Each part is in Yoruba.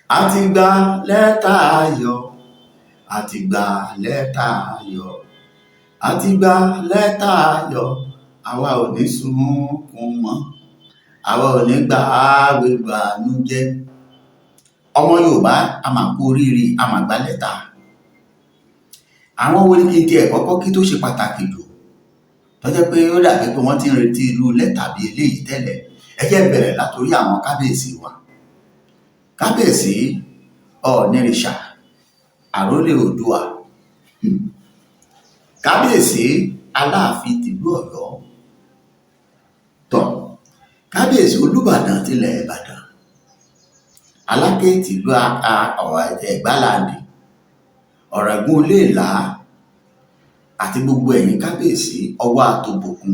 a ti gba lẹ́tà ayọ̀, a ti gba lẹ́tà ayọ̀, a ti gba lẹ́tà ayọ̀, àwa ò ní sunkún mọ́, àwa ò ní gba ìbànújẹ́. Ọmọ Yorùbá a máa kú oríire, a máa gba lẹ́tà. Àwọn wo ni kí n tiẹ̀ kọ́kọ́ kí tó ṣe pàtàkì jù tó jẹ́ pé ó dàbí pé wọ́n ti ń retí irú lẹ́tà bí eléyìí tẹ́lẹ̀? Ẹ jẹ́ bẹ̀rẹ̀ látòrí àwọn kábíyèsí wa. Kábíyèsí Ọ̀ọ̀nìrìṣà àrólé Oòduà, kábíyèsí Aláàfin tìlú Ọ̀yọ́, kábíyèsí Olúbàdàn tilẹ̀ Ìbàdàn, Aláké tìlú Ẹ̀gbálandì, Ọ̀ràngún Iléèlá, àti gbogbo ẹ̀yin kábíyèsí Ọwọ́ Àtòbòkun,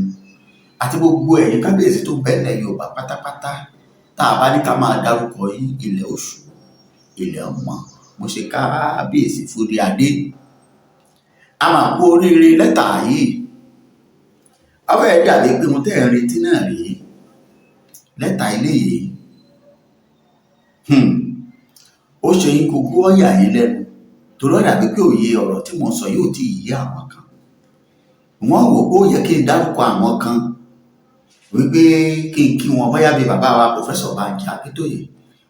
àti gbogbo ẹ̀yin kábíyèsí tó bẹ́lẹ̀ Yorùbá pátápátá. Tá a bá ní ká máa dárúkọ yín, ilẹ̀ oṣù, ilẹ̀ ọmọ, mo ṣe kábíyèsí Forí Adé. A máa kú oríire lẹ́tà yìí. Ó fẹ́ dàbí pé mo tẹ́ ẹ̀ ń retí náà rí lẹ́tà eléyìí. Ó ṣe yín kókó ọ̀yà yín lẹ́nu torí ó dàbí pé òye ọ̀rọ̀ tí mo sọ yóò ti yí àwọn kan. Wọ́n wò pé ó yẹ kí n dárúkọ àwọn kan wípé kí n kí wọn bóyá bí bàbá wa Pòfẹ́sọ̀ Bánjí Akíntóyè,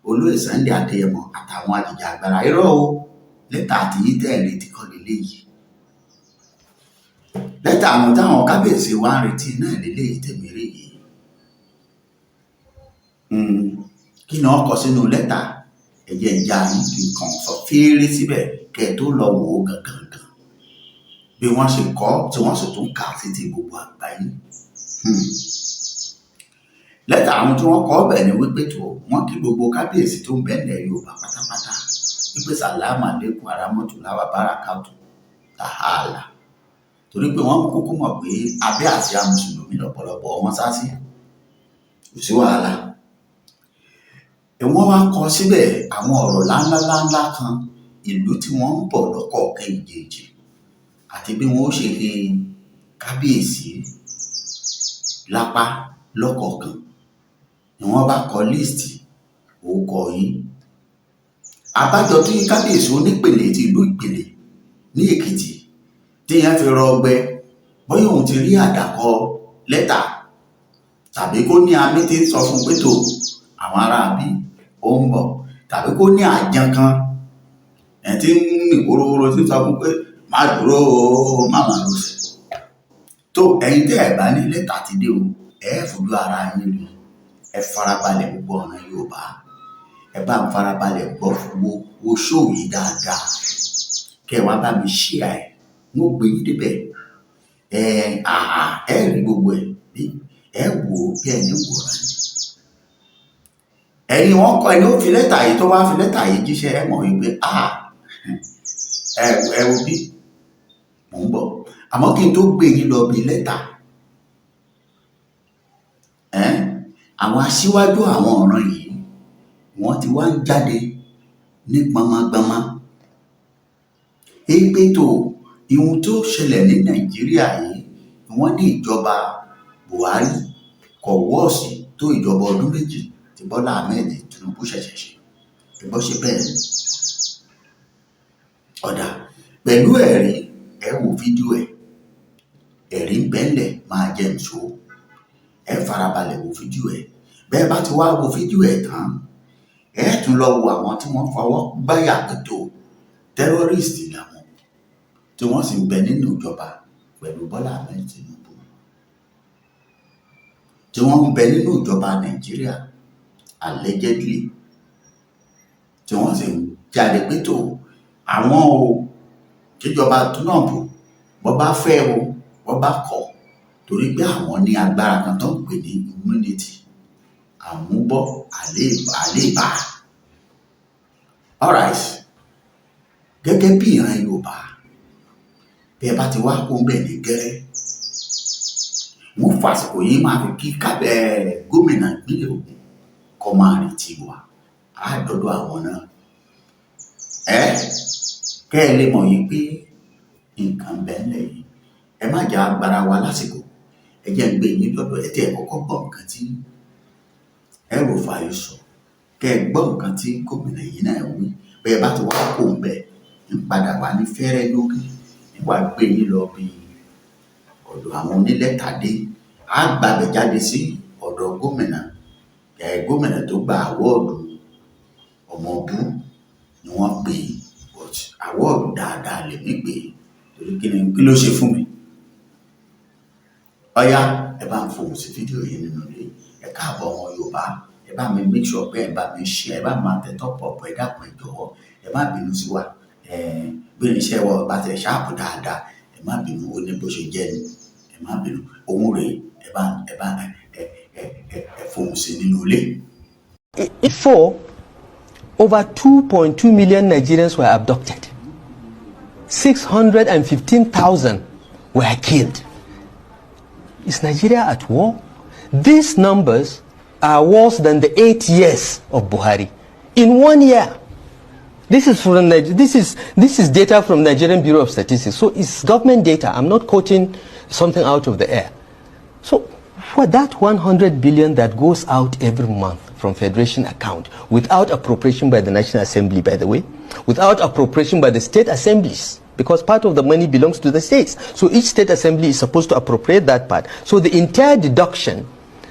Olóyè Sunday Adéyẹmọ àtàwọn ajìjàgbara. Irọ́ o, lẹ́tà àti yí tẹ́ ẹ̀ retí kọ́ leléyìí. Lẹ́tà àwọn táwọn kábíyèsí wa ń retí náà leléyìí tèmi rí yìí. Kí ni wọ́n kọ sínú lẹ́tà? Ẹ jẹ́ ìjà yín kí n kàn sọ fèrè síbẹ̀ kẹ́ ẹ tó lọ wò ó gangan bí wọ́n ṣe kọ tí wọ́n sì tún kà sí ti gbogbo àgbáyé. Lẹ́tà àwọn tí wọ́n kọ ọbẹ̀ ni wípé tó wọ́n kí gbogbo kábíyèsí tó ń bẹ́ẹ̀ lẹ̀ Yorùbá pátápátá wípé sàlámù àlékún arámọ́tòláwà bárakàtù tàhálà, torí pé wọ́n kúkú mọ̀ pé abẹ́ àsíá mùsùlùmí lọ́pọ̀lọpọ̀ wọn sá sí, kò sí wàhálà. Wọ́n wá kọ síbẹ̀ àwọn ọ̀rọ̀ láńlá kan, ìlú tí wọ́n ń bọ̀ lọ́kọ̀ọ̀kan ìjèjì àti bí wọ́n ó ṣe lè kábíyèsí lápá lọ́kọ̀ọ̀kan ni wọ́n bá kọ líìsì orúkọ yìí. Àbájọ tí kábíyèsí onípele ti ìlú Ìpele ní Èkìtì tí yẹn fi rọ ọgbẹ́ bóyá òun ti rí àdàkọ lẹ́tà tàbí kó ní amí tí ń sọ fún pé tó àwọn ará bí ó ń bọ̀, tàbí kó ní àjàn kan ẹ̀ tí ń rìn wórówóró tí ń sọ fún pé má dúró o, má má lọ sí. Tó ẹ̀yin tẹ́ ẹ̀ bá ní lẹ́tà ti dé o, ẹ fojú ara yín rí, ẹ farabalẹ̀ gbogbo ọ̀nà Yorùbá, ẹ bá ń farabalẹ̀ gbọ́ wo ṣóò yìí dáadáa, kẹ́ ẹ wá bá mi ṣíà ẹ̀, mo gbé yín débẹ̀, ẹ rí gbogbo ẹ̀ ẹ wò ó bí ẹni wòran ni. Ẹ̀yin wọn kọ ẹni ó fi lẹ́tà yìí tó wá fi lẹ́tà yìí jíṣẹ́, ẹ mọ̀ wípé ẹ wo bí mò ń bọ̀. Àmọ́ kí n tó gbé yín lọ bí lẹ́tà, àwọn aṣíwájú àwọn ọ̀ràn yìí wọ́n ti wá ń jáde ní gbọmọgbọmọ pé tó ihun tó ṣẹlẹ̀ ní Nàìjíríà yìí, wọ́n ní ìjọba Buhari kò wọ́ọ̀sì tó ìjọba ọdún méjì tí Bọ́lá Ahmed Tinubu ṣẹ̀ṣẹ̀ ṣe. Ìbọn ṣe bẹ́ẹ̀ ọ̀dà pẹ̀lú ẹ̀rí, ẹ wo fídíò ẹ̀rí ń bẹ́ẹ̀lẹ̀ máa jẹ́ nṣó, ẹ farabalẹ̀ wo fídíò bẹ́ẹ̀ bá ti wá wo fídíò tán, ẹ tún lọ wo àwọn tí wọ́n fọwọ́ gbáyà pẹ̀tọ́ tẹ́rọ́rìstì làwọn tí wọ́n sì ń bẹ nínú ìjọba pẹ̀lú Bọ́lá Ahmed Tinubu, tí wọ́n ń bẹ nínú ìjọba Nàìjíríà allegedly, tí wọ́n sì ń jáde pẹ̀tọ́ àwọn o kíjọba Trump bọ́ bá fẹ́ o bọ́ bá kọ̀, torí pé àwọn ní agbára kan tó ń pè ní immunity, àmúbọ̀ àléébá. Alright, gẹ́gẹ́ bí ìran Yorùbá bí ẹ bá ti wá kó ń bẹ̀ ní gẹ́rẹ́, wọ́n fàsìkò yìí máa fi kí gómìnà ìpínlẹ̀ Ògùn kọ́ máa retí wa àádọ́dọ̀ àwọn náà. Kẹ́ ẹ lè mọ̀ yìí pé nǹkan bẹ́ẹ̀lẹ̀ yìí, ẹ má jà agbára wa lásìkò, ẹ jẹ́ ń gbé yín lọ́dọ̀ ẹ tí ẹ kọ́kọ́ gbọ́ nǹkan tí El-Rufai sọ kẹ́ ẹ gbọ́ nǹkan tí gómìnà yìí náà wí bẹ́ẹ̀ bá ti wá kó ń bẹ̀ ń padà wá ní fẹ́rẹ́ lókè níwà gbé yín lọ bí ọ̀dọ̀ àwọn onílẹ̀tàdé á gbàbẹ̀ jáde sí ọ̀dọ̀ gómìnà gómìnà tó gba àwọ́ọ̀dù ọmọbú ni wọ́n pè é but àwọ́ọ̀dù dáadáa lèmi pè é torí kí ló ṣe fún mi. Ọ̀yá ẹ bá ń fohùn sí fídíò yìí nínú ilé ẹ káàbọ̀ ọmọ Yorùbá ẹ bá mi make sure pé ẹ bá mi share ẹ bá máa tẹ top up ẹ dákun ẹ jọ̀wọ́ ẹ má bínú sí wa bí irinṣẹ́ wa bá tẹ ṣáàpù dáadáa ẹ má bínú ó ní bó ṣe jẹ́ ni ẹ má bínú òun rèé ẹ fohùn sí nínú ilé. Before, over 2.2 million Nigerians were abducted. 615,000 were killed. Is Nigeria at war? These numbers are worse than the 8 years of Buhari. In 1 year. This is data from Nigerian Bureau of Statistics. So it's government data. I'm not quoting something out of the air. So for that 100 billion that goes out every month from Federation account, without appropriation by the National Assembly, by the way, without appropriation by the state assemblies, because part of the money belongs to the states. So each state assembly is supposed to appropriate that part. So the entire deduction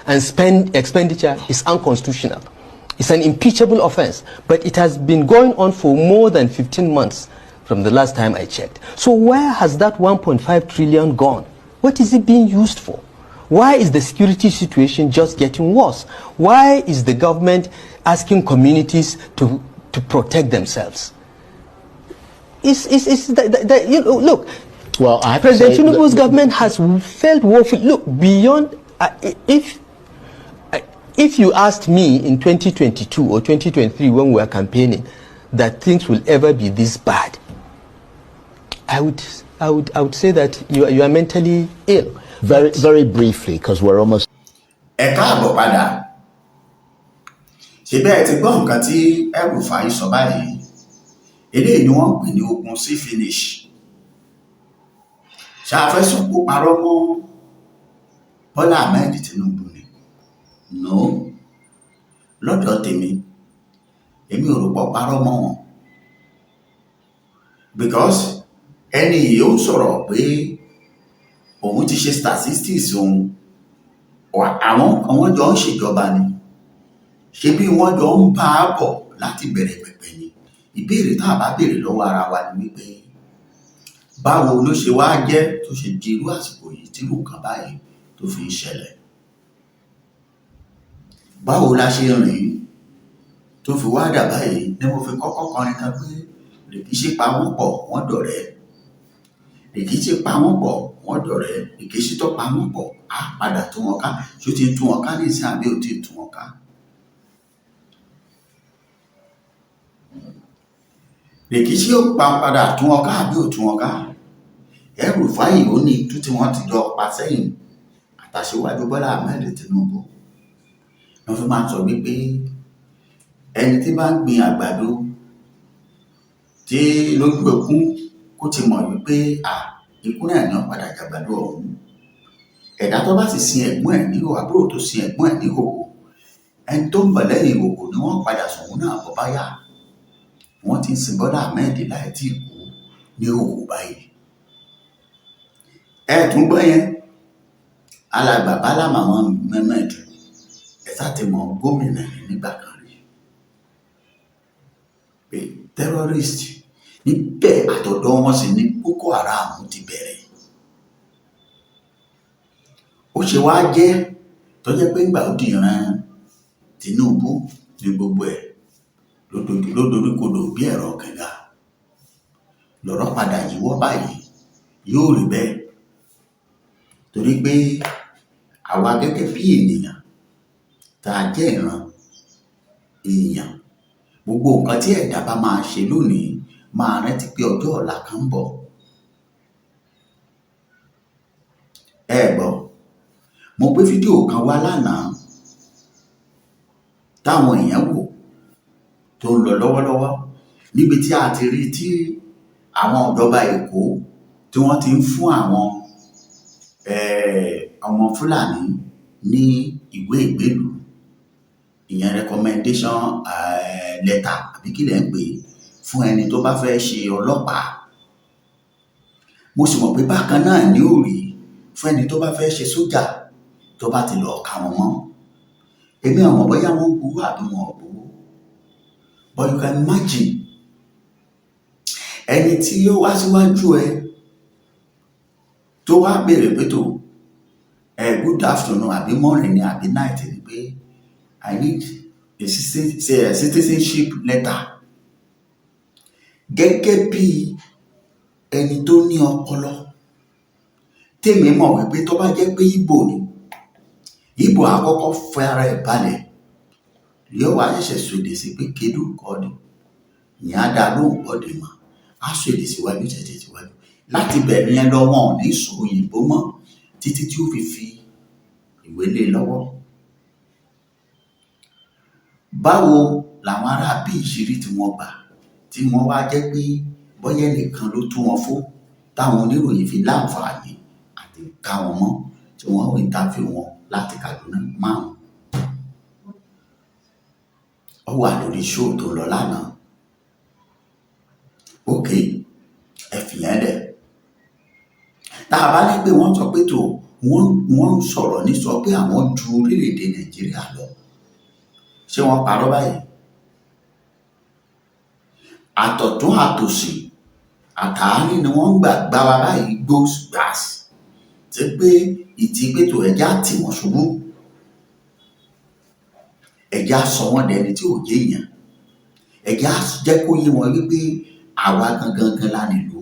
and expenditure is unconstitutional. It's an impeachable offense. But it has been going on for more than 15 months from the last time I checked. So where has that 1.5 trillion gone? What is it being used for? Why is the security situation just getting worse? Why is the government asking communities to protect themselves? Look, well, President Tinubu's government has failed woefully. Look, beyond, if you asked me in 2022 or 2023 when we were campaigning that things will ever be this bad, I would say that you are mentally ill. Very briefly, because we're almost. Ẹ káàbọ̀ padà ṣe bẹ́ẹ̀ ti gbọ́ nǹkan tí El-Rufai sọ báyìí eléyìí ni wọ́n ń pè ní ogun sí finish ṣàfẹ́sùn kó parọ́ mọ́ Bọ́lá Ahmed Tinubu ni no lọ́dọ̀ tèmi èmi ò rò pọ̀ parọ́ mọ́ wọn because ẹni yìí ó sọ̀rọ̀ pé òun ti ṣe statistics òun àwọn jọ ń ṣèjọba ni ṣé bí wọ́n jọ ń bá a bọ̀ láti bẹ̀rẹ̀ pẹ̀pẹ̀ ni ìbéèrè tá a bá béèrè lọ́wọ́ ara wa ni wípé báwo ló ṣe wá jẹ́ tó ṣe di irú àsìkò yìí tí nǹkan báyìí tó fi ń ṣẹlẹ̀ báwo la ṣe rìn tó fi wá dà báyìí ni mo fi kọ́kọ́ kọrin kan pé rìkíṣí pa wọ́n pọ̀ wọ́n dọ̀rẹ́ rìkíṣí pa wọ́n pọ̀ wọ́n dọ̀rẹ́ rìkíṣí tó pa wọ́n pọ̀ á padà tú wọn ká ṣó ti tú wọn ká ní ìsìn àbí ò ti tú wọn ká. rìkíṣí ó padà tú wọn ká àbí ò tú wọn ká El-Rufai ó ní itú tí wọ́n ti jọ pa sẹ́yìn àtàṣíwájú Bọ́lá Ahmed Tinubu wọ́n fi máa ń sọ wípé ẹni tí bá ń gbin àgbàdo tí lójú ẹkún kó ti mọ̀ wípé ikú náà ní ọ̀padà jàgbàdo ọ̀hún ẹ̀dá tó bá sì sin ẹ̀gbọ́n ẹ̀ níhò àbúrò tó sin ẹ̀gbọ́n ẹ̀ níhò ẹni tó ń bọ̀ lẹ́yìn ìhòhò ni wọ́n padà sọ̀hún náà bọ́ bá yá wọ́n ti ń sin Bọ́lá Ahmed láì tí ì kú ní ìhòhò báyìí ẹ tún gbọ́ yẹn alàgbà Bala Mohammed ẹ sáti mọ gómìnà yìí nígbà kan rí pé terrorist níbẹ̀ àtọ̀dọ̀ wọn sì ní Boko Haram ti bẹ̀rẹ̀ ó ṣe wá jẹ́ tó jẹ́ pé ńgbà ó di ìran Tinubu ní gbogbo ẹ̀ lódoríkodò bí ẹ̀rọ kẹ̀gà lọ́rọ̀ padà yíwọ́ báyìí yóò rí bẹ́ẹ̀ torí pé àwa gẹ́gẹ́ bí ènìyàn tá a jẹ́ ìran èèyàn gbogbo nǹkan tí ẹ̀dá bá máa ṣe lónìí máa rántí pé ọjọ́ ọ̀la kan ń bọ̀ ẹ gbọ́ mo gbé fídíò kan wá lánàá táwọn èèyàn wò tó ń lọ lọ́wọ́lọ́wọ́ níbi tí a ti rí tí àwọn ìjọba Èkó tí wọ́n ti ń fún àwọn ọmọ Fúlàní ní ìwé ìgbélùú ìyẹn recommendation letter àbí kí lẹ̀ ń pè fún ẹni tó bá fẹ́ ṣe ọlọ́pàá. Mo sì mọ̀ pé bákan náà ní ó rí fún ẹni tó bá fẹ́ ṣe sójà tó bá ti lọ ka wọn mọ́. Èmi ò mọ̀ bóyá wọ́n ń gbowó àbí wọn ò gbowó. But you can imagine ẹni tí ó wá síwájú ẹ tó wá béèrè pé tó good afternoon àbí morning ni àbí night ni pé I need a citizenship letter. Gẹ́gẹ́ bí ẹni tó ní ọpọlọ tèmi mọ̀ wípé tó bá jẹ́ pé Ìgbò ni, Ìgbò àkọ́kọ́ fẹ́ ara ẹ̀ balẹ̀ yóò wá ṣẹ̀ṣẹ̀ sòdè sí pé kédù kọ́ọ̀dù ìyẹn á dá lóhùn bọ́dé mọ́ á sòdè síwájú tẹ̀tẹ̀ síwájú láti bẹ̀rẹ̀ yẹn lọ wọn ò ní sọ òyìnbó mọ́ títí tí ó fi ìwé lé lọ́wọ́. Báwo làwọn ará bí ìṣírí tí wọ́n gbà tí wọ́n wá jẹ́ pé bọ́yá nìkan ló tú wọn fó táwọn oníròyìn fi láǹfààní àti ká wọn mọ́ tí wọ́n ò interview wọn láti Kaduna 5. Ó wà lórí show tó lọ lánàá. Ok, ẹ fìyẹn lẹ̀. Tá a bá ní pé wọ́n sọ pé tó wọ́n ń sọ̀rọ̀ ní sọ pé àwọn ju orílẹ̀-èdè Nàìjíríà lọ. Ṣé wọ́n parọ́ báyìí? Àtọ̀tún àtòsì àtàárín ni wọ́n ń gbà wá báyìí gbòs tí pé ìtì pé tó ẹja tì wọ́n ṣubú. Ẹja sọ wọ́n dẹni tí ò jẹ́ èèyàn. Ẹja jẹ́ kó yé wọn wípé àwa gangan la nílùú.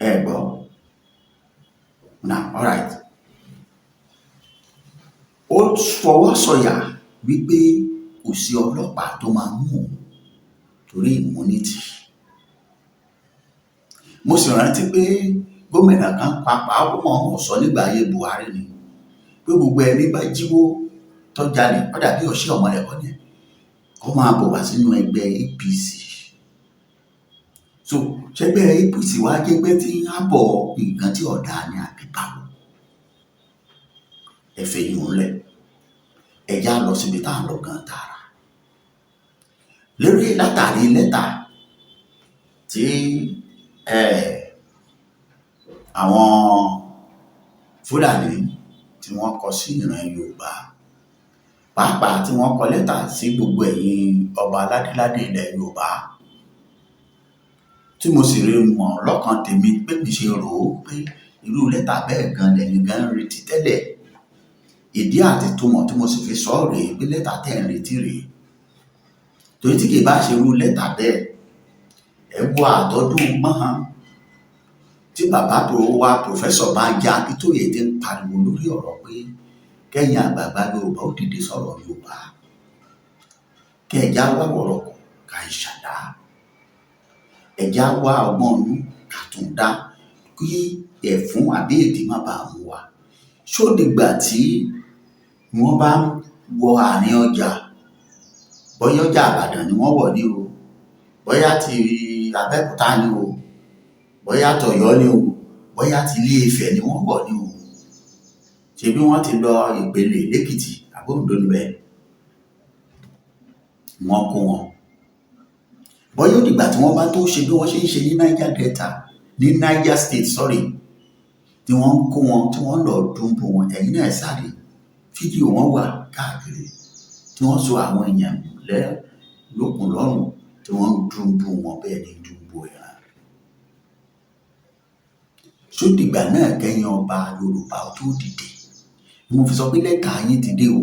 Ẹ gbọ́. Now, all right. Ó fọwọ́ sọ̀yà wípé kò sí ọlọ́pàá tó máa mú òun torí immunity. Mo sì rántí pé gómìnà kan pàápàá ó mọ̀ ọ́n sọ nígbà ayé Buhari ni pé gbogbo ẹni bá jíwó tó jalè ó dàbí ọ̀ṣẹ́ ọmọlẹ́kọ̀ọ́ ni kó máa bọ̀ wá sínú ẹgbẹ́ APC. So ṣẹgbẹ́ APC wá jẹ́gbẹ́ tí ń bọ̀ nǹkan tí ọ̀dà ni àbí báwo. Ẹ̀fẹ̀ yìí ń lẹ̀ ẹ̀já lọ síbi tá à ń lọ gan tààrà. Lórí látàrí lẹ́tà tí àwọn Fúlàní tí wọ́n kọ sí ìran Yorùbá pàápàá tí wọ́n kọ lẹ́tà sí gbogbo ẹ̀yin ọba aládéládé ilẹ̀ Yorùbá tí mo sì rí mọ̀ lọ́kàn tèmi pé mi ṣe rò ó pé irú lẹ́tà bẹ́ẹ̀ gan lẹ́yìn gan ń retí tẹ́lẹ̀. Ìdí àti túmọ̀ tí mo sì fi sọ rèé pé lẹ́tà tẹ́ ń retí rèé. Torí tí kì í bá ṣe irú lẹ́tà bẹ́ẹ̀ ẹ wo àtọ́dún mọ́hán tí bàbá wa pòfẹ́sọ̀ Bánjí Akíntóyè ti ń pariwo lórí ọ̀rọ̀ pé kẹ́yìn àgbààgbà Yorùbá ó dìde sọ̀rọ̀ Yorùbá kẹ́ẹ̀já wá wọ̀rọ̀ ká ìṣàdá ẹ̀já wá ọgbọ́n ọdún ká tún dá kí ẹ̀fún àbí èdè má bàa mú wa. Ṣó dìgbà tí wọ́n bá wọ àárín ọjà bóyá ọjà Ìbàdàn ni wọ́n wọ̀ ní o bóyá ti Abẹ́òkúta ni o bóyá tọ̀yọ́ ni o bóyá ti Ilé Ifẹ̀ ni wọ́n wọ̀ ní o ṣe bí wọ́n ti lọ Ìpele lẹ́kìtì àbóǹdó níbẹ̀ wọ́n kó wọn. Bóyá ó dìgbà tí wọ́n bá tó ṣe bí wọ́n ṣe ń ṣe ní Niger Delta ní Niger State tí wọ́n ń kó wọn tí wọ́n lọ dúnbò wọn. Ẹ̀yin náà sáré fídíò wọn wà káàkiri tí wọ́n so àwọn èèyàn lókun lọ́rùn tí wọ́n ń dúnbò wọn bẹ́ẹ̀ ni dúnbò ẹ̀ràn. Ṣó dìgbà náà kẹ́yìn ọba Yorùbá tó dìde mo fi sọ pé lẹ́tà yín ti dé o.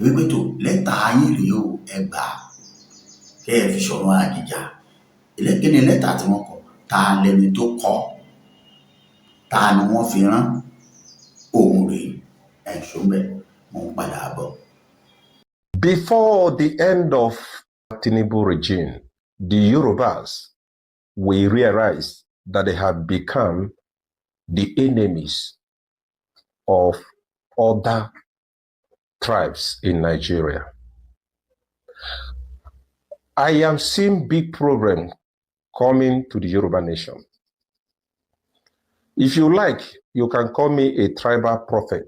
Wípé tó lẹ́tà yín rèé o ẹ gbà kẹ́ ẹ fi sọ̀rọ̀ àjìjà. Ìlẹ́kìnní lẹ́tà tí wọ́n kọ ta lẹni tó kọ ta ni wọ́n fi rán òun rèé ẹ̀ṣọ́ bẹ́ẹ̀ mo ń padà bọ̀. Before the end of Tinubu regime, the Yorubas will realize that they have become the enemies of other tribes in Nigeria. I am seeing big problem coming to the Yoruba nation. If you like, you can call me a tribal prophet.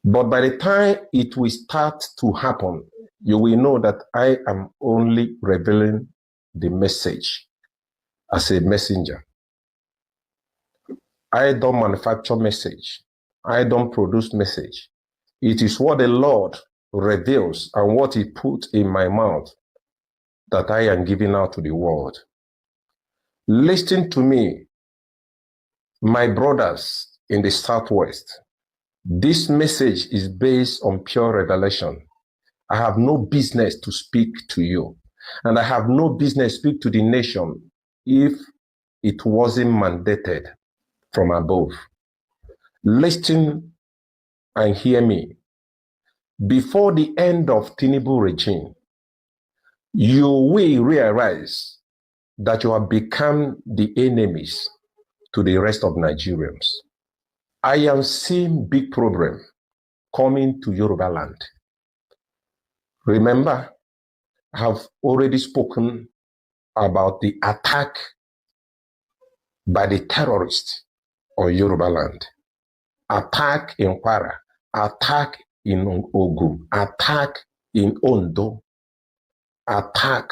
But by the time it will start to happen, you will know that I am only revealing the message as a messenger. I don't manufacture message. I don't produce message. It is what the Lord reveals and what He put in my mouth that I am giving out to the world. Listen to me, my brothers in the Southwest. This message is based on pure revelation. I have no business to speak to you, and I have no business to speak to the nation if it wasn't mandated from above. Listen and hear me. Before the end of Tinubu regime, you will realize that you have become the enemies to the rest of Nigerians. I am seeing big problem coming to Yoruba land. Remember, I have already spoken about the attack by the terrorists on Yoruba land. Attack in Kwara, attack in Ogun, attack in Ondo, attack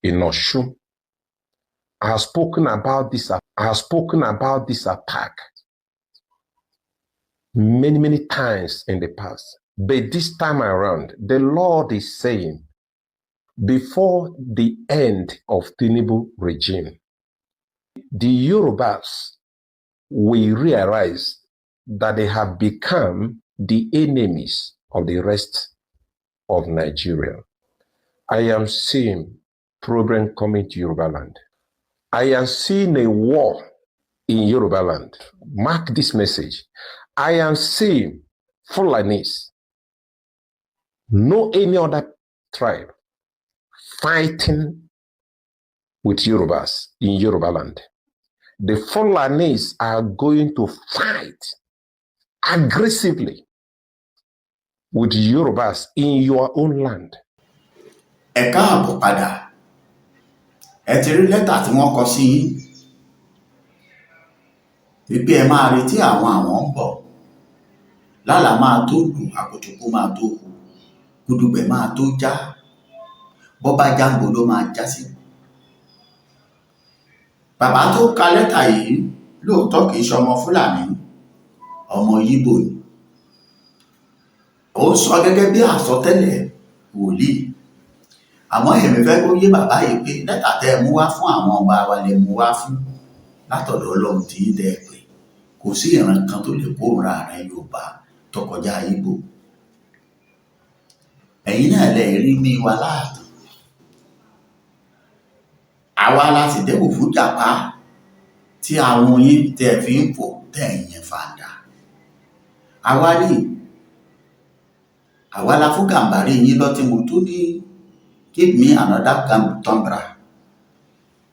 in Osun. I have spoken about this attack many times in the past. But this time around, the Lord is saying, before the end of Tinubu regime, the Yorubas will realize that they have become the enemies of the rest of Nigeria. I am seeing problem coming to Yoruba land. I am seeing a war in Yoruba land. Mark this message. I am seeing Fulanis, no any other tribe, fighting with Yorubas in Yoruba land. The Fulanis are going to fight aggressively with Yorubas in your own land. Ẹ káàbọ̀ padà. Ẹ ti rí lẹ́tà tí wọ́n kọ sí yín wípé ẹ máa retí àwọn ń bọ̀. Lálà máa tó dùn, àkùtùkù máa tó hù, gúdúgbẹ̀ máa tó já, bọ́ bá jágbó ló máa já sí. Bàbá tó ka lẹ́tà yìí lóòótọ́ kìí ṣọmọ Fúlàní, ọmọ Yíbò ni. Ó sọ gẹ́gẹ́ bí àsọtẹ́lẹ̀ wòlíì. Àmọ́ èmi fẹ́ kó yé bàbá yìí pé lẹ́tà tẹ́ mú wá fún àwọn ọba wa lè mú wá fún látọ̀dọ̀ Ọlọ́run tí ń tẹ́ pé kò sí ìran kan tó lè kóra ààrẹ Yorùbá tó kọjá Yíbò. Ẹ̀yin náà lè rí mi wa láàtàn. Àwa láti dẹ́kun fún jàpá tí àwọn yín tẹ́ fi ń fò tẹ̀yìn fàdà. Àwa la fún Gàmbàrí yín lọ tí mo tó ní give me another Tambra.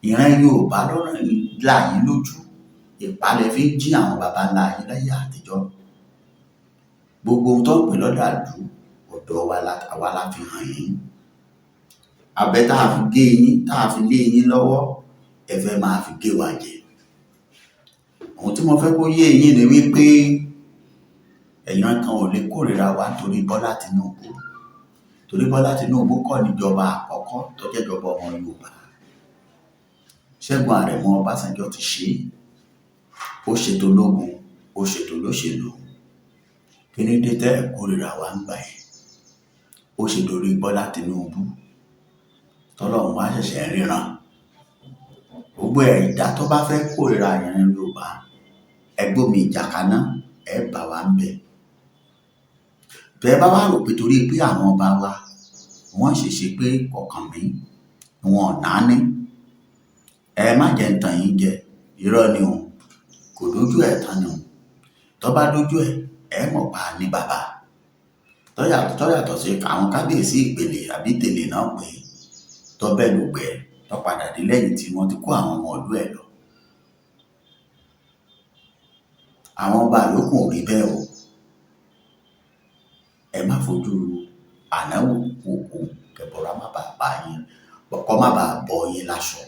Ìran Yorùbá lọ́rọ̀ láàyè lójú. Ìpalẹ̀ fi ń jí àwọn baba ńlá yín láyé àtijọ́. Gbogbo ohun tó ń pè lọ́dọ̀ àdú ọ̀dọ̀ àwa la fi hàn yín. Abẹ́ tá a fi gé yín, tá a fi lé yín lọ́wọ́, ẹ fẹ́ máa fi gé wa jẹ. Ohun tí mo fẹ́ kó yé yín ni wípé ẹ̀yàn kan ò lè kórìíra wa torí Bọ́lá Tinubu. Torí Bọ́lá Tinubu kọ́ níjọba àkọ́kọ́ tó jẹ́ ìjọba ọmọ Yorùbá. Ṣẹ́gun Àrẹ̀mọ Ọbásanjọ́ ti ṣe é. Ó ṣètò ológun, ó ṣètò olóṣèlú. Kí ni dé tẹ́ kórìíra wa ń gbà ẹ̀? Ó ṣe torí Bọ́lá Tinubu tọ́lọ́run wá ṣẹ̀ṣẹ̀ ríran. Gbogbo ẹ̀dá tó bá fẹ́ kórìíra ìran Yorùbá, ẹgbẹ́ omi ìjà kaná, ẹ bá wa ń bẹ̀. Bẹ́ẹ̀ bá wá rò pé torí pé àwọn ọba wa wọ́n ṣèṣe pé kọ̀ọ̀kan mi wọn ò náání. Ẹ má jẹ́ ń tàn yín jẹ, irọ́ ni o, kò dójú ẹ̀ tán ni o. Tó bá dójú ẹ̀, ẹ mọ̀ pa ní bàbá. Tó yàtọ̀ sí àwọn kábíyèsí ìpele àbí tèlè náà pé tó bẹ́ẹ̀ ló gbẹ tó padà dé lẹ́yìn tí wọ́n ti kó àwọn ọmọ ìlú ẹ̀ lọ. Àwọn ọba yòókù ò rí bẹ́ẹ̀ o. Ẹ má fojú ànáwó kòkó kẹbọra má bàa bá yín, kọ́ má bàa bọ yín láṣọ.